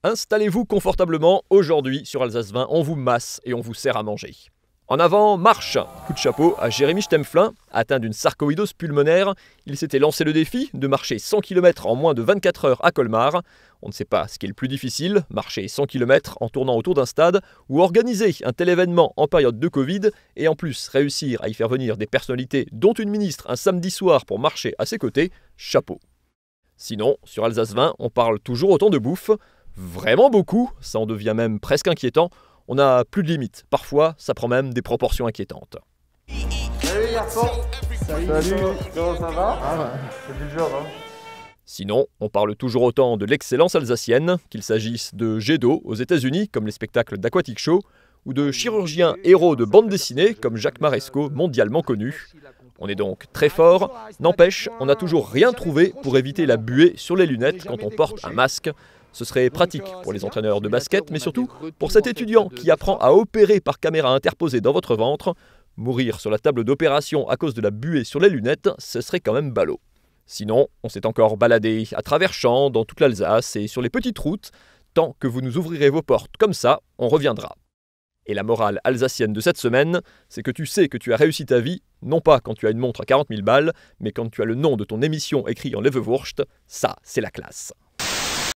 Installez-vous confortablement, aujourd'hui sur Alsace 20, on vous masse et on vous sert à manger. En avant, marche! Coup de chapeau à Jérémy Stempflin, atteint d'une sarcoïdose pulmonaire. Il s'était lancé le défi de marcher 100 km en moins de 24 heures à Colmar. On ne sait pas ce qui est le plus difficile, marcher 100 km en tournant autour d'un stade ou organiser un tel événement en période de Covid et en plus réussir à y faire venir des personnalités dont une ministre un samedi soir pour marcher à ses côtés, chapeau. Sinon, sur Alsace 20, on parle toujours autant de bouffe. Vraiment beaucoup, ça en devient même presque inquiétant. On n'a plus de limites. Parfois, ça prend même des proportions inquiétantes. Salut garçon. Salut. Comment ça va? C'est du job, hein. Sinon, on parle toujours autant de l'excellence alsacienne, qu'il s'agisse de jets d'eau aux États-Unis, comme les spectacles d'Aquatic Show, ou de chirurgiens héros de bande dessinée, comme Jacques Maresco, mondialement connu. On est donc très fort, n'empêche, on n'a toujours rien trouvé pour éviter la buée sur les lunettes quand on porte un masque. Ce serait pratique pour les entraîneurs de basket, mais surtout pour cet étudiant qui apprend à opérer par caméra interposée dans votre ventre. Mourir sur la table d'opération à cause de la buée sur les lunettes, ce serait quand même ballot. Sinon, on s'est encore baladé à travers champs, dans toute l'Alsace et sur les petites routes. Tant que vous nous ouvrirez vos portes comme ça, on reviendra. Et la morale alsacienne de cette semaine, c'est que tu sais que tu as réussi ta vie, non pas quand tu as une montre à 40 000 balles, mais quand tu as le nom de ton émission écrit en Leverwurst, ça c'est la classe.